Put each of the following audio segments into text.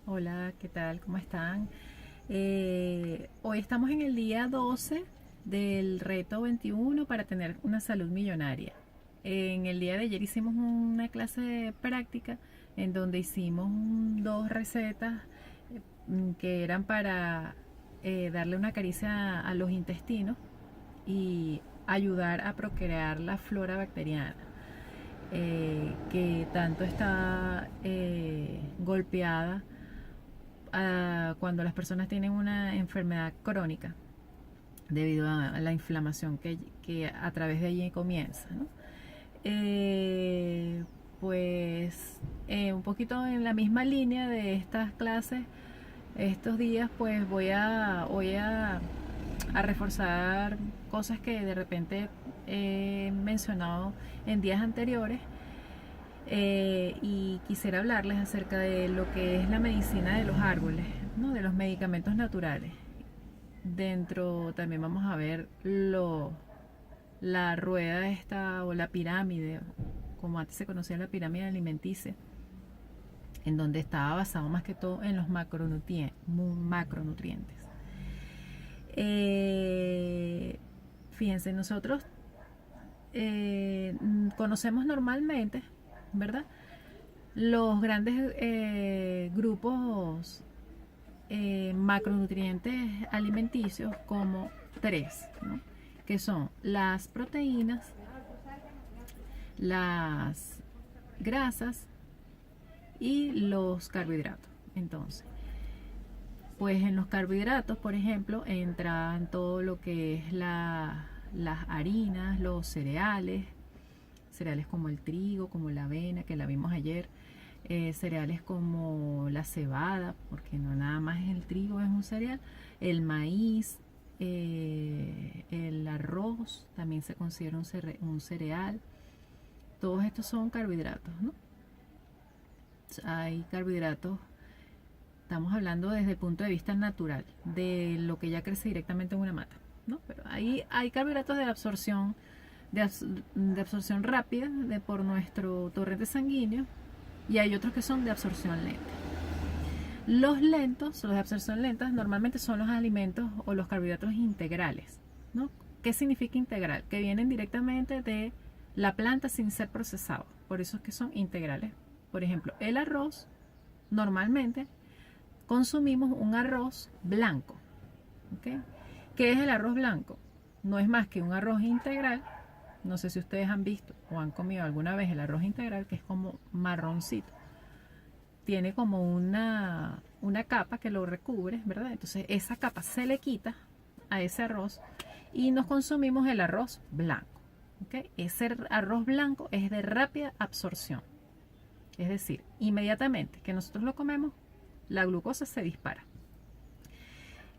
Hola, ¿qué tal? ¿Cómo están? Hoy estamos en el día 12 del reto 21 para tener una salud millonaria. En el día de ayer hicimos una clase práctica en donde hicimos dos recetas que eran para darle una caricia a los intestinos y ayudar a procrear la flora bacteriana, que tanto está golpeada cuando las personas tienen una enfermedad crónica debido a la inflamación que a través de allí comienza, ¿no? Eh, un poquito en la misma línea de estas clases, estos días pues voy a reforzar cosas que de repente he mencionado en días anteriores, y quisiera hablarles acerca de lo que es la medicina de los árboles, ¿no? De los medicamentos naturales. Dentro también vamos a ver la rueda esta o la pirámide, como antes se conocía la pirámide alimenticia, en donde estaba basado más que todo en los macronutrientes. Eh, Fíjense, nosotros conocemos normalmente, ¿verdad? Los grandes grupos macronutrientes alimenticios como tres, ¿no? Que son las proteínas, las grasas y los carbohidratos. Entonces, pues en los carbohidratos, por ejemplo, entran todo lo que es las harinas, los cereales, cereales como el trigo, como la avena, que la vimos ayer, cereales como la cebada, porque no nada más el trigo es un cereal, el maíz, el arroz también se considera un cereal. Todos estos son carbohidratos, ¿no? Hay carbohidratos, estamos hablando desde el punto de vista natural, de lo que ya crece directamente en una mata, ¿no? Pero ahí hay carbohidratos de absorción, de absorción rápida por nuestro torrente sanguíneo, y hay otros que son de absorción lenta. Los lentos, los de absorción lenta, normalmente son los alimentos o los carbohidratos integrales, ¿no? ¿Qué significa integral? Que vienen directamente de la planta sin ser procesados. Por eso es que son integrales. Por ejemplo, el arroz, normalmente consumimos un arroz blanco, ¿ok? ¿Qué es el arroz blanco? No es más que un arroz integral. No sé si ustedes han visto o han comido alguna vez el arroz integral, que es como marroncito. Tiene como una capa que lo recubre, ¿verdad? Entonces esa capa se le quita a ese arroz y nos consumimos el arroz blanco, ¿okay? Ese arroz blanco es de rápida absorción. Es decir, inmediatamente que nosotros lo comemos, la glucosa se dispara.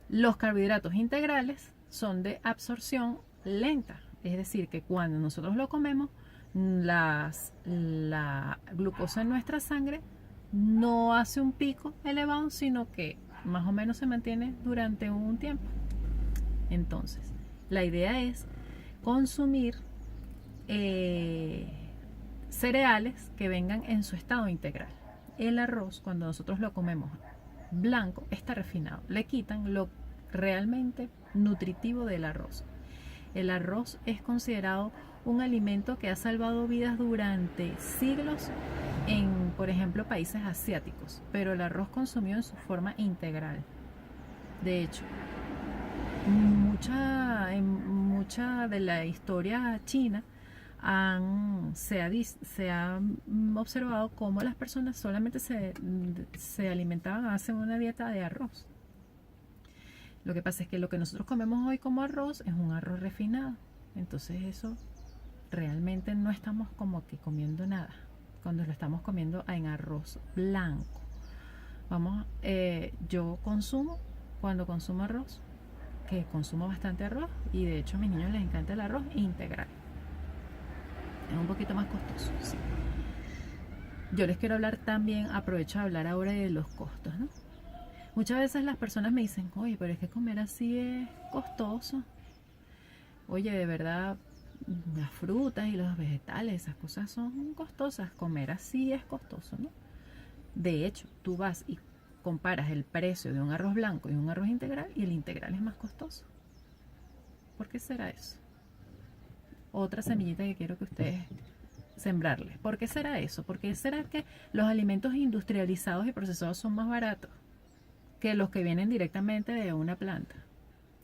Los carbohidratos integrales son de absorción lenta. Es decir, que cuando nosotros lo comemos, la glucosa en nuestra sangre no hace un pico elevado, sino que más o menos se mantiene durante un tiempo. Entonces, la idea es consumir cereales que vengan en su estado integral. El arroz, cuando nosotros lo comemos blanco, está refinado. Le quitan lo realmente nutritivo del arroz. El arroz es considerado un alimento que ha salvado vidas durante siglos en, por ejemplo, países asiáticos, pero el arroz consumido en su forma integral. De hecho, mucha de la historia china se ha observado cómo las personas solamente se alimentaban, hacen una dieta de arroz. Lo que pasa es que lo que nosotros comemos hoy como arroz es un arroz refinado. Entonces eso realmente no estamos como que comiendo nada cuando lo estamos comiendo en arroz blanco. Yo consumo, cuando consumo arroz, que consumo bastante arroz, y de hecho a mis niños les encanta el arroz integral. Es un poquito más costoso, sí. Yo les quiero hablar también, aprovecho de hablar ahora de los costos, ¿no? Muchas veces las personas me dicen, oye, pero es que comer así es costoso. Oye, de verdad, las frutas y los vegetales, esas cosas son costosas. Comer así es costoso, ¿no? De hecho, tú vas y comparas el precio de un arroz blanco y un arroz integral y el integral es más costoso. ¿Por qué será eso? Otra semillita que quiero que ustedes sembrarles. ¿Por qué será eso? ¿Por qué será que los alimentos industrializados y procesados son más baratos que los que vienen directamente de una planta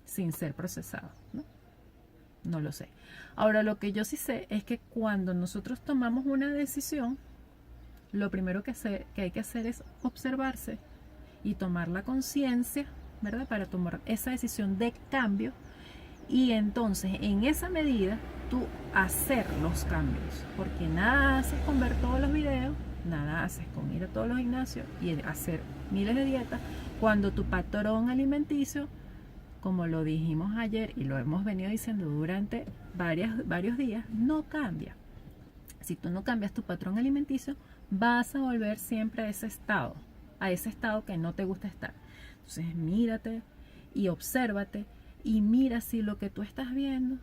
sin ser procesados? No lo sé. Ahora, lo que yo sí sé es que cuando nosotros tomamos una decisión, lo primero que hay que hacer es observarse y tomar la conciencia, ¿verdad? Para tomar esa decisión de cambio y entonces en esa medida tú hacer los cambios, porque nada haces con ver todos los videos, nada haces con ir a todos los gimnasios y hacer miles de dietas cuando tu patrón alimenticio, como lo dijimos ayer y lo hemos venido diciendo durante varios días, no cambia. Si tú no cambias tu patrón alimenticio, vas a volver siempre a ese estado que no te gusta estar. Entonces mírate y obsérvate y mira si lo que tú estás viendo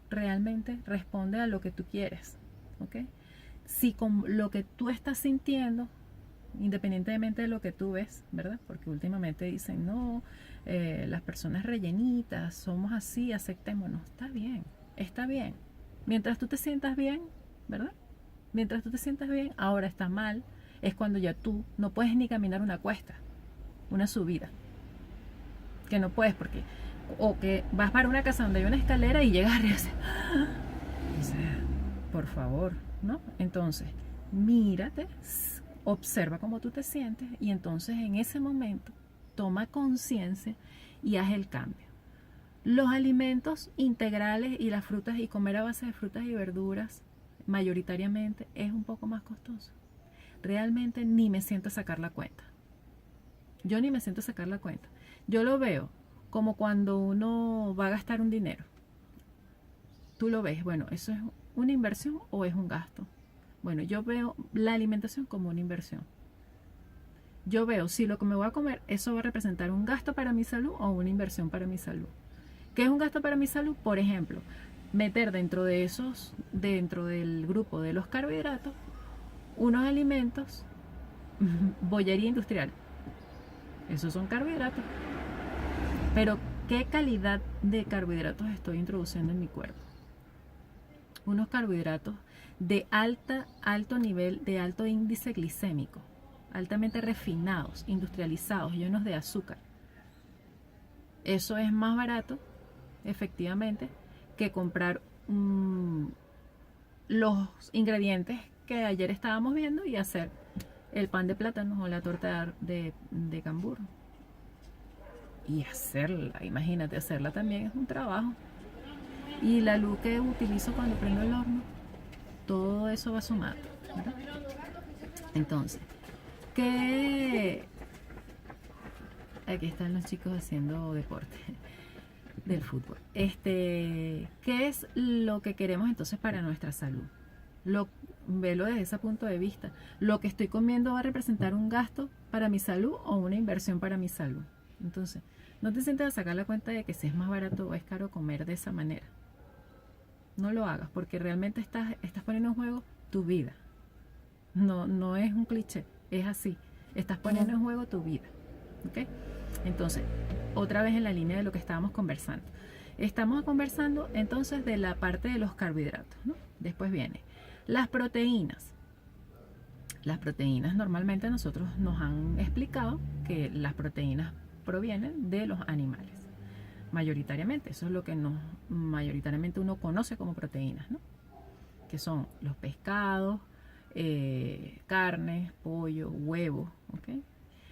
realmente responde a lo que tú quieres, ¿ok? Si con lo que tú estás sintiendo, independientemente de lo que tú ves, ¿verdad? Porque últimamente dicen, no, las personas rellenitas, somos así, aceptémonos. Está bien. Mientras tú te sientas bien, ¿verdad? Mientras tú te sientas bien, ahora está mal, es cuando ya tú no puedes ni caminar una cuesta, una subida. Que no puedes porque, o que vas para una casa donde hay una escalera y llegas y haces, o sea, por favor, ¿no? Entonces, mírate, observa cómo tú te sientes y entonces en ese momento toma conciencia y haz el cambio. Los alimentos integrales y las frutas y comer a base de frutas y verduras mayoritariamente es un poco más costoso. Realmente ni me siento a sacar la cuenta. Yo ni me siento a sacar la cuenta. Yo lo veo como cuando uno va a gastar un dinero. Tú lo ves, bueno, ¿eso es una inversión o es un gasto? Bueno, yo veo la alimentación como una inversión. Yo veo si lo que me voy a comer, eso va a representar un gasto para mi salud o una inversión para mi salud. ¿Qué es un gasto para mi salud? Por ejemplo, meter dentro del grupo de los carbohidratos, unos alimentos, bollería industrial. Esos son carbohidratos. Pero, ¿qué calidad de carbohidratos estoy introduciendo en mi cuerpo? Unos carbohidratos de alto nivel, de alto índice glicémico, altamente refinados, industrializados, llenos de azúcar. Eso es más barato, efectivamente, que comprar los ingredientes que ayer estábamos viendo y hacer el pan de plátano o la torta de cambur. Y hacerla, imagínate, hacerla también es un trabajo. Y la luz que utilizo cuando prendo el horno, todo eso va sumando, ¿verdad? Entonces, aquí están los chicos haciendo deporte del fútbol. ¿Qué es lo que queremos entonces para nuestra salud? Velo desde ese punto de vista. ¿Lo que estoy comiendo va a representar un gasto para mi salud o una inversión para mi salud? Entonces, no te sientes a sacar la cuenta de que si es más barato o es caro comer de esa manera. No lo hagas porque realmente estás poniendo en juego tu vida. No es un cliché, es así. Estás poniendo en juego tu vida. ¿Ok? Entonces, otra vez en la línea de lo que estábamos conversando. Estamos conversando entonces de la parte de los carbohidratos, ¿no? Después viene las proteínas. Las proteínas normalmente nosotros nos han explicado que las proteínas provienen de los animales. Mayoritariamente, eso es lo que mayoritariamente uno conoce como proteínas, ¿no? Que son los pescados, carnes, pollo, huevos, ¿ok?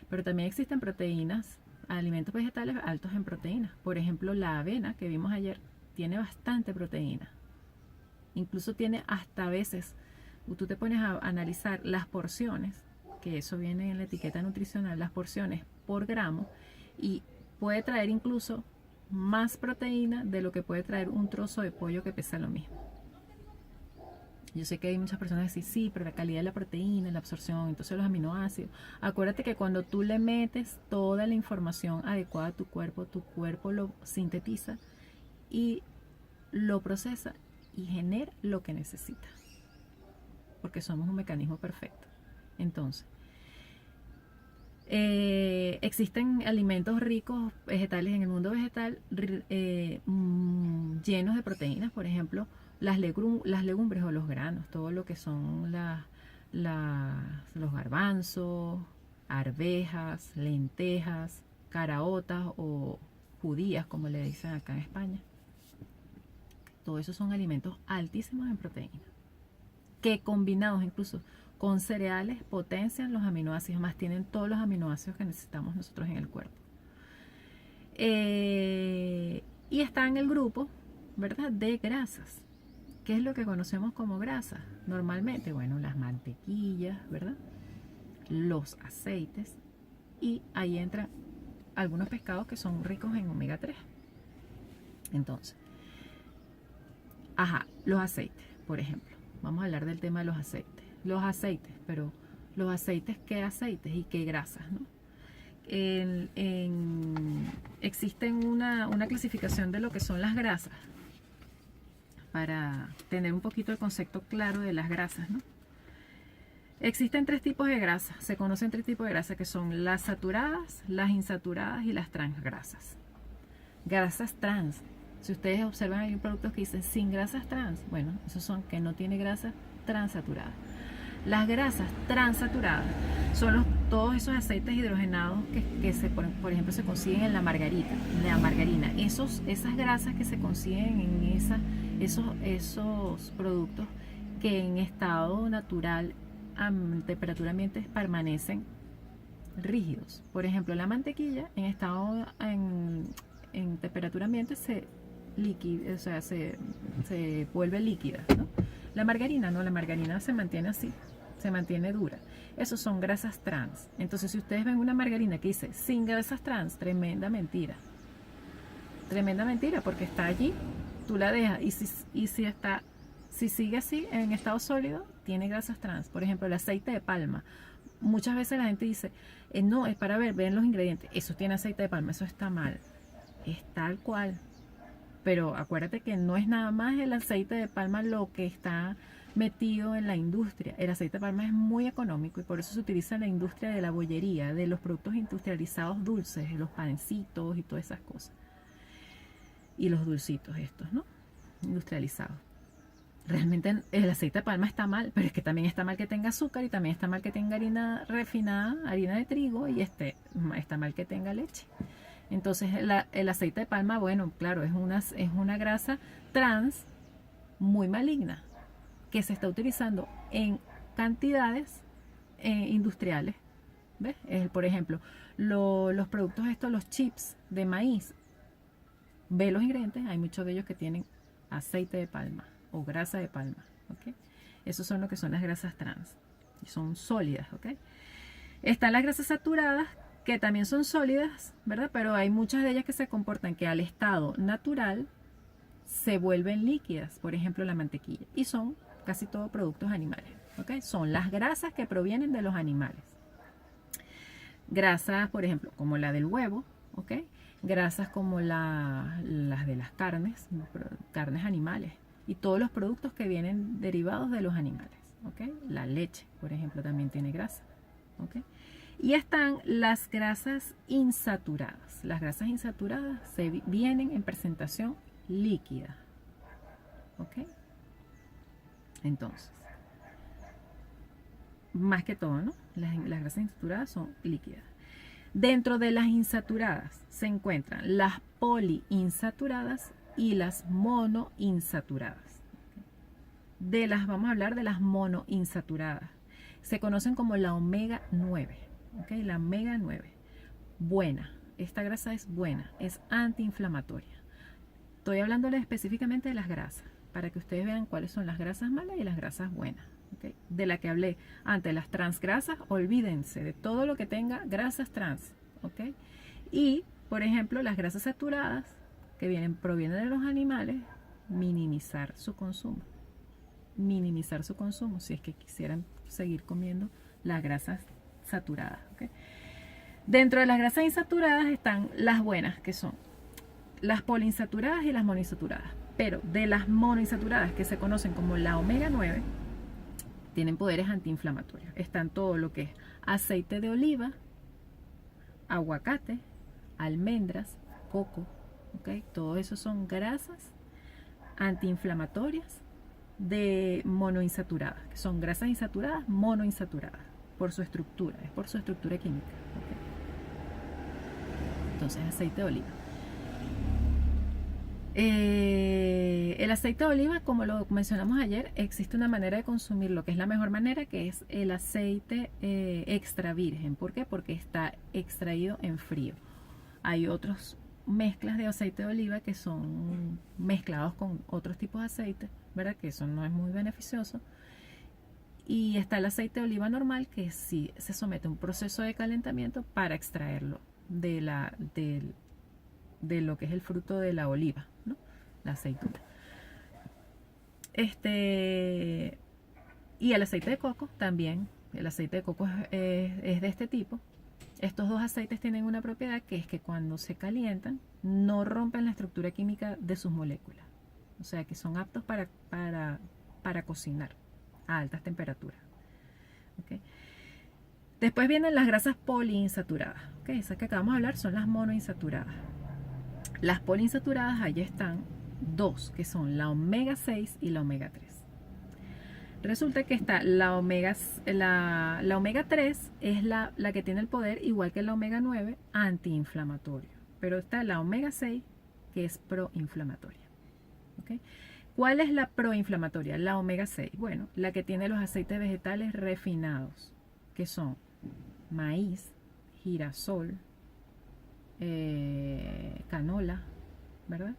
Pero también existen proteínas, alimentos vegetales altos en proteínas. Por ejemplo, la avena que vimos ayer tiene bastante proteína. Incluso tiene hasta a veces, tú te pones a analizar las porciones, que eso viene en la etiqueta nutricional, las porciones por gramo, y puede traer incluso más proteína de lo que puede traer un trozo de pollo que pesa lo mismo. Yo sé que hay muchas personas que dicen, sí, pero la calidad de la proteína, la absorción, entonces los aminoácidos. Acuérdate que cuando tú le metes toda la información adecuada a tu cuerpo lo sintetiza y lo procesa y genera lo que necesita. Porque somos un mecanismo perfecto. Entonces, Existen alimentos ricos vegetales en el mundo vegetal llenos de proteínas, por ejemplo, las legumbres o los granos, todo lo que son los garbanzos, arvejas, lentejas, caraotas o judías, como le dicen acá en España. Todos esos son alimentos altísimos en proteínas, que combinados incluso con cereales potencian los aminoácidos, más tienen todos los aminoácidos que necesitamos nosotros en el cuerpo. Y está en el grupo, ¿verdad?, de grasas. ¿Qué es lo que conocemos como grasas? Normalmente, bueno, las mantequillas, ¿verdad?, los aceites, y ahí entran algunos pescados que son ricos en omega 3. Entonces, los aceites, por ejemplo. Vamos a hablar del tema de los aceites. Los aceites, pero los aceites, ¿qué aceites y qué grasas, no? Existen una clasificación de lo que son las grasas, para tener un poquito el concepto claro de las grasas, ¿no? Existen 3 tipos de grasas, se conocen 3 tipos de grasas, que son las saturadas, las insaturadas y las transgrasas. Grasas trans, si ustedes observan, hay productos que dicen sin grasas trans, bueno, esos son que no tiene grasa transaturadas. Las grasas transaturadas son todos esos aceites hidrogenados que por ejemplo, se consiguen en la margarina. Esas grasas que se consiguen en esos productos que en estado natural, a temperatura ambiente, permanecen rígidos. Por ejemplo, la mantequilla en temperatura ambiente se vuelve líquida, ¿no? La margarina no, la margarina se mantiene así, se mantiene dura. Esos son grasas trans. Entonces, si ustedes ven una margarina que dice sin grasas trans, tremenda mentira. Tremenda mentira, porque está allí, tú la dejas, si sigue así en estado sólido, tiene grasas trans. Por ejemplo, el aceite de palma. Muchas veces la gente dice, no, es para ver los ingredientes. Eso tiene aceite de palma, eso está mal. Es tal cual. Pero acuérdate que no es nada más el aceite de palma lo que está metido en la industria. El aceite de palma es muy económico y por eso se utiliza en la industria de la bollería, de los productos industrializados dulces, los pancitos y todas esas cosas. Y los dulcitos estos, ¿no? Industrializados. Realmente el aceite de palma está mal, pero es que también está mal que tenga azúcar y también está mal que tenga harina refinada, harina de trigo, y está mal que tenga leche. Entonces el aceite de palma, bueno, claro, es una grasa trans muy maligna que se está utilizando en cantidades industriales. ¿Ves? Por ejemplo, los productos estos, los chips de maíz, ve los ingredientes, hay muchos de ellos que tienen aceite de palma o grasa de palma, ¿ok? Esos son lo que son las grasas trans, y son sólidas, ¿ok? Están las grasas saturadas, que también son sólidas, ¿verdad? Pero hay muchas de ellas que se comportan que al estado natural se vuelven líquidas, por ejemplo la mantequilla, y son casi todos productos animales, ¿ok? Son las grasas que provienen de los animales. Grasas, por ejemplo, como la del huevo, ¿ok? Grasas como las de las carnes animales, y todos los productos que vienen derivados de los animales, ¿ok? La leche, por ejemplo, también tiene grasa, ¿ok? Y están las grasas insaturadas. Las grasas insaturadas vienen en presentación líquida, ¿ok? Entonces, más que todo, ¿no? Las grasas insaturadas son líquidas. Dentro de las insaturadas se encuentran las poliinsaturadas y las monoinsaturadas. Vamos a hablar de las monoinsaturadas. Se conocen como la omega 9. ¿Okay? La omega 9. Buena. Esta grasa es buena. Es antiinflamatoria. Estoy hablándoles específicamente de las grasas, para que ustedes vean cuáles son las grasas malas y las grasas buenas. ¿Okay? De la que hablé antes, las transgrasas, olvídense de todo lo que tenga grasas trans. ¿Okay? Y, por ejemplo, las grasas saturadas, que provienen de los animales, minimizar su consumo. Minimizar su consumo, si es que quisieran seguir comiendo las grasas saturadas. ¿Okay? Dentro de las grasas insaturadas están las buenas, que son las poliinsaturadas y las monoinsaturadas. Pero de las monoinsaturadas, que se conocen como la omega 9, tienen poderes antiinflamatorios. Están todo lo que es aceite de oliva, aguacate, almendras, coco, ¿ok? Todo eso son grasas antiinflamatorias de monoinsaturadas, que son grasas insaturadas monoinsaturadas, por su estructura, es por su estructura química, ¿ok? Entonces, aceite de oliva. El aceite de oliva, como lo mencionamos ayer, existe una manera de consumir lo que es la mejor manera, que es el aceite extra virgen. ¿Por qué? Porque está extraído en frío. Hay otras mezclas de aceite de oliva que son mezclados con otros tipos de aceite, ¿verdad? Que eso no es muy beneficioso. Y está el aceite de oliva normal, que sí se somete a un proceso de calentamiento para extraerlo de lo que es el fruto de la oliva, ¿no? La aceituna. Y el aceite de coco también. El aceite de coco es de este tipo. Estos dos aceites tienen una propiedad, que es que cuando se calientan no rompen la estructura química de sus moléculas. O sea que son aptos para cocinar a altas temperaturas. ¿Okay? Después vienen las grasas poliinsaturadas. ¿Okay? Esas que acabamos de hablar son las monoinsaturadas. Las poliinsaturadas, allí están dos, que son la omega 6 y la omega 3. Resulta que está la omega 3 es la que tiene el poder, igual que la omega 9, antiinflamatorio. Pero está la omega 6, que es proinflamatoria. ¿Okay? ¿Cuál es la proinflamatoria? La omega 6. Bueno, la que tiene los aceites vegetales refinados, que son maíz, girasol, canola, ¿verdad?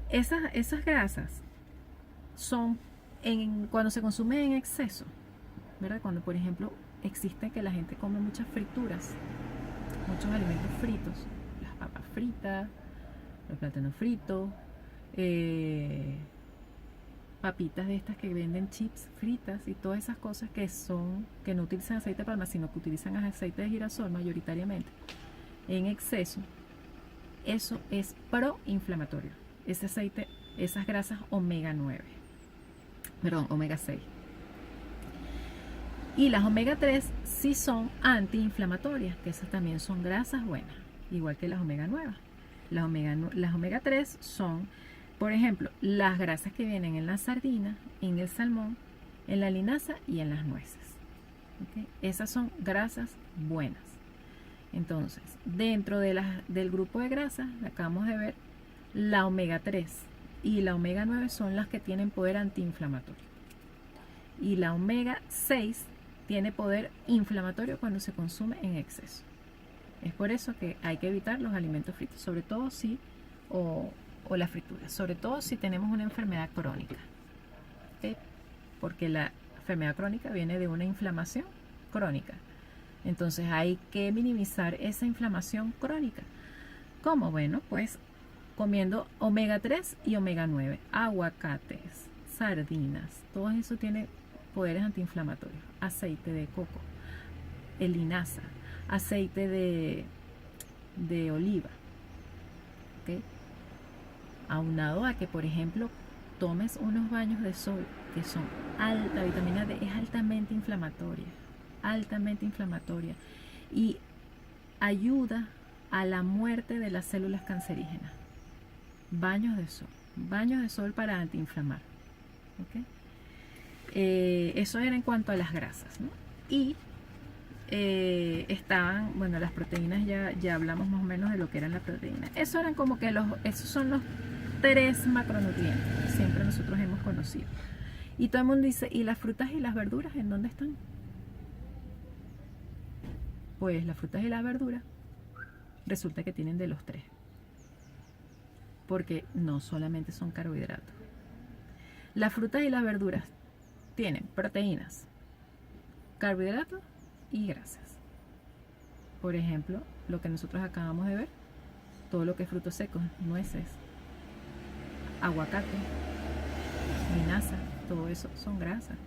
Esas grasas son cuando se consume en exceso, ¿verdad? Cuando, por ejemplo, existe que la gente come muchas frituras, muchos alimentos fritos, las papas fritas, los plátanos fritos, papitas de estas que venden chips fritas y todas esas cosas que no utilizan aceite de palma, sino que utilizan aceite de girasol mayoritariamente en exceso. Eso es proinflamatorio. Ese aceite, esas grasas omega 9, perdón, omega 6. Y las omega 3 sí son antiinflamatorias, que esas también son grasas buenas, igual que las omega 9. Las omega 3 son, por ejemplo, las grasas que vienen en la sardina, en el salmón, en la linaza y en las nueces. ¿Okay? Esas son grasas buenas. Entonces, dentro del grupo de grasas, acabamos de ver, la omega 3 y la omega 9 son las que tienen poder antiinflamatorio. Y la omega 6 tiene poder inflamatorio cuando se consume en exceso. Es por eso que hay que evitar los alimentos fritos, sobre todo o las frituras, sobre todo si tenemos una enfermedad crónica. ¿Okay? Porque la enfermedad crónica viene de una inflamación crónica. Entonces hay que minimizar esa inflamación crónica. ¿Cómo? Bueno, pues comiendo omega 3 y omega 9, aguacates, sardinas, todo eso tiene poderes antiinflamatorios. Aceite de coco, linaza, aceite de oliva. ¿Okay? Aunado a que, por ejemplo, tomes unos baños de sol, que son la vitamina D es altamente inflamatoria y ayuda a la muerte de las células cancerígenas. Baños de sol para antiinflamar. ¿Okay? Eso era en cuanto a las grasas, ¿no? Y estaban, bueno, las proteínas, ya hablamos más o menos de lo que eran las proteínas. Eso eran como que esos son los 3 macronutrientes que siempre nosotros hemos conocido. Y todo el mundo dice, ¿y las frutas y las verduras en dónde están? Pues las frutas y las verduras resulta que tienen de los 3, porque no solamente son carbohidratos. Las frutas y las verduras tienen proteínas, carbohidratos y grasas. Por ejemplo, lo que nosotros acabamos de ver, todo lo que es frutos secos, nueces, aguacate, linaza, todo eso son grasas.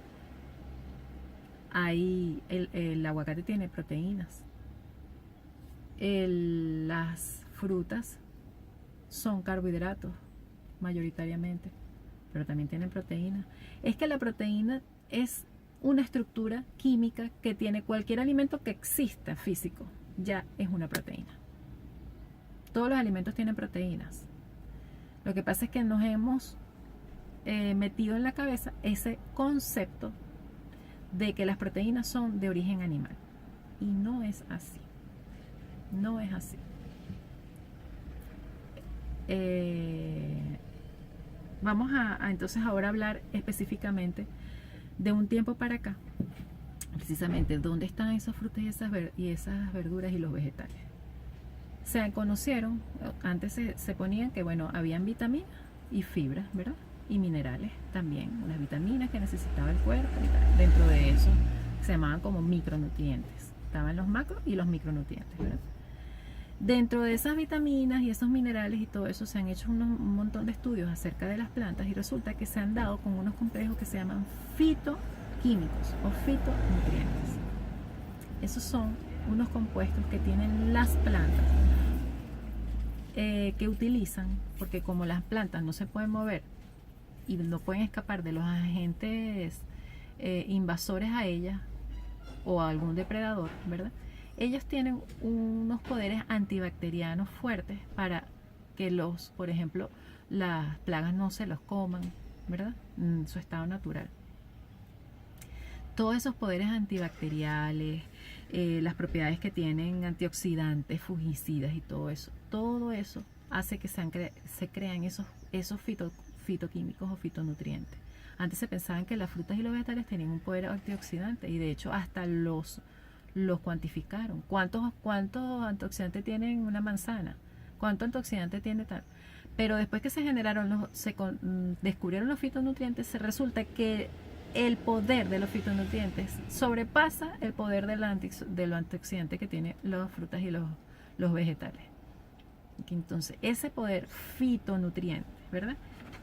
Ahí el aguacate tiene proteínas. Las frutas son carbohidratos mayoritariamente, pero también tienen proteínas. Es que la proteína es una estructura química que tiene cualquier alimento que exista físico. ya es una proteína. Todos los alimentos tienen proteínas. Lo que pasa es que nos hemos metido en la cabeza ese concepto de que las proteínas son de origen animal. Y no es así. No es así. Vamos a entonces ahora hablar específicamente de un tiempo para acá, precisamente dónde están esas frutas y esas verduras y los vegetales. Se conocieron, antes se ponían que bueno, habían vitaminas y fibras, ¿verdad? Y minerales también, unas vitaminas que necesitaba el cuerpo y tal. Dentro de eso se llamaban como micronutrientes. Estaban los macro y los micronutrientes, ¿verdad? Dentro de esas vitaminas y esos minerales y todo eso se han hecho un montón de estudios acerca de las plantas y resulta que se han dado con unos complejos que se llaman fitoquímicos o fitonutrientes. Esos son unos compuestos que tienen las plantas que utilizan, porque como las plantas no se pueden mover y no pueden escapar de los agentes invasores a ellas o a algún depredador, ¿verdad? Ellos tienen unos poderes antibacterianos fuertes para que por ejemplo, las plagas no se los coman, ¿verdad? En su estado natural. Todos esos poderes antibacteriales, las propiedades que tienen antioxidantes, fungicidas y todo eso hace que se crean esos fitoquímicos o fitonutrientes. Antes se pensaban que las frutas y los vegetales tenían un poder antioxidante y de hecho hasta los cuantificaron. ¿Cuántos antioxidantes tiene una manzana? ¿Cuánto antioxidante tiene tal? Pero después que se descubrieron los fitonutrientes, se resulta que el poder de los fitonutrientes sobrepasa el poder de lo antioxidante que tienen las frutas y los vegetales. Entonces, ese poder fitonutriente, ¿verdad?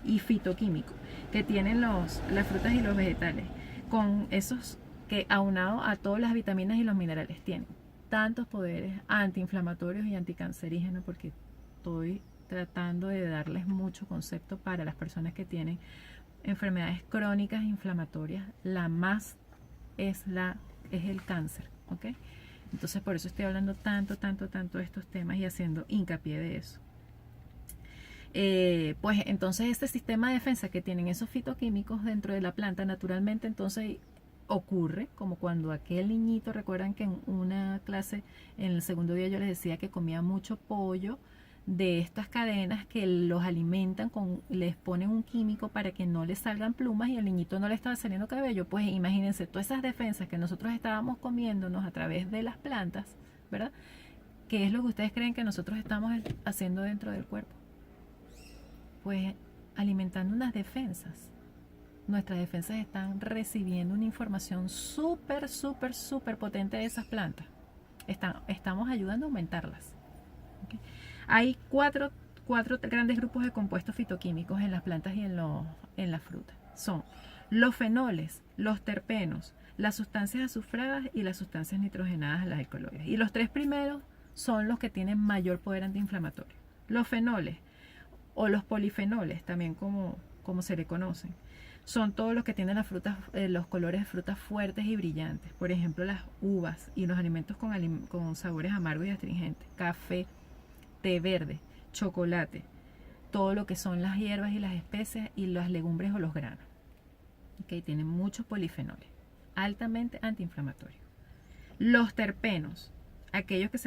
Y fitoquímico que tienen las frutas y los vegetales, con esos que aunado a todas las vitaminas y los minerales tienen tantos poderes antiinflamatorios y anticancerígenos, porque estoy tratando de darles mucho concepto para las personas que tienen enfermedades crónicas inflamatorias. La más es el cáncer, ¿ok? Entonces por eso estoy hablando tanto de estos temas y haciendo hincapié de eso. Pues entonces este sistema de defensa que tienen esos fitoquímicos dentro de la planta, naturalmente entonces ocurre como cuando aquel niñito, recuerdan que en una clase en el segundo día yo les decía que comía mucho pollo de estas cadenas que los alimentan les ponen un químico para que no les salgan plumas y al niñito no le estaba saliendo cabello. Pues imagínense todas esas defensas que nosotros estábamos comiéndonos a través de las plantas, ¿verdad? ¿Qué es lo que ustedes creen que nosotros estamos haciendo dentro del cuerpo? Pues alimentando unas defensas. Nuestras defensas están recibiendo una información súper potente de esas plantas. Estamos ayudando a aumentarlas. ¿Okay? Hay cuatro grandes grupos de compuestos fitoquímicos en las plantas y en las frutas. Son los fenoles, los terpenos, las sustancias azufradas y las sustancias nitrogenadas, las alcaloides. Y los tres primeros son los que tienen mayor poder antiinflamatorio. Los fenoles o los polifenoles, también como se le conocen, son todos los que tienen las frutas, los colores de frutas fuertes y brillantes. Por ejemplo, las uvas y los alimentos con sabores amargos y astringentes. Café, té verde, chocolate. Todo lo que son las hierbas y las especias y las legumbres o los granos. ¿Okay? Tienen muchos polifenoles. Altamente antiinflamatorios. Los terpenos. Aquellos que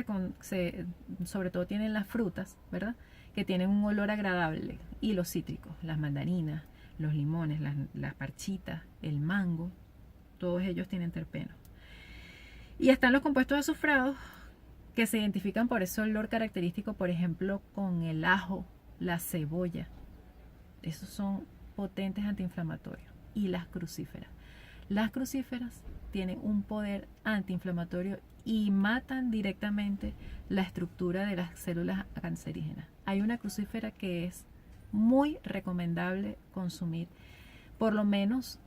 sobre todo tienen las frutas, ¿verdad? Que tienen un olor agradable. Y los cítricos. Las mandarinas, los limones, las parchitas, el mango, todos ellos tienen terpenos. Y están los compuestos azufrados que se identifican por ese olor característico, por ejemplo, con el ajo, la cebolla. Esos son potentes antiinflamatorios. Y las crucíferas. Las crucíferas tienen un poder antiinflamatorio y matan directamente la estructura de las células cancerígenas. Hay una crucífera que es muy recomendable consumir, por lo menos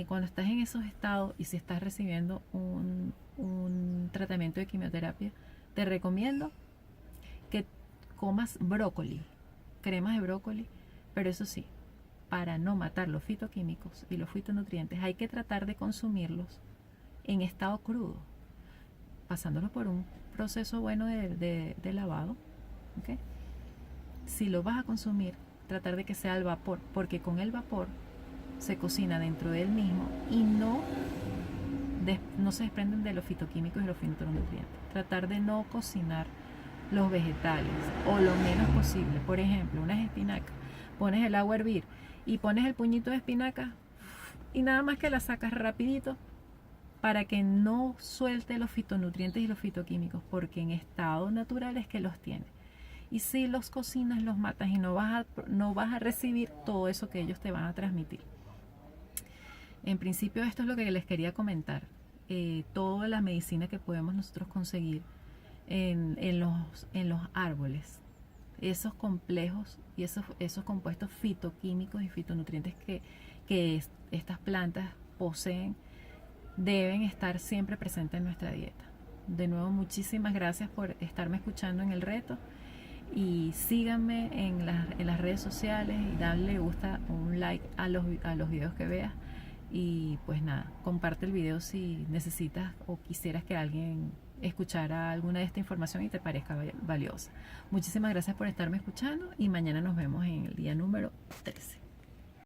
cuando estás en esos estados y si estás recibiendo un tratamiento de quimioterapia, te recomiendo que comas brócoli, cremas de brócoli, pero eso sí, para no matar los fitoquímicos y los fitonutrientes hay que tratar de consumirlos en estado crudo, pasándolos por un proceso bueno de lavado. ¿Okay? Si lo vas a consumir, tratar de que sea al vapor, porque con el vapor se cocina dentro del mismo y no se desprenden de los fitoquímicos y los fitonutrientes. Tratar de no cocinar los vegetales o lo menos posible. Por ejemplo, unas espinacas, pones el agua a hervir y pones el puñito de espinaca y nada más que la sacas rapidito para que no suelte los fitonutrientes y los fitoquímicos, porque en estado natural es que los tiene. Y si los cocinas, los matas y no vas a recibir todo eso que ellos te van a transmitir. En principio esto es lo que les quería comentar. Toda la medicina que podemos nosotros conseguir en los árboles, esos complejos y esos compuestos fitoquímicos y fitonutrientes que estas plantas poseen, deben estar siempre presentes en nuestra dieta. De nuevo, muchísimas gracias por estarme escuchando en el reto. Y síganme en las redes sociales y darle gusta, un like a los videos que veas. Y pues nada, comparte el video si necesitas o quisieras que alguien escuchara alguna de esta información y te parezca valiosa. Muchísimas gracias por estarme escuchando y mañana nos vemos en el día número 13.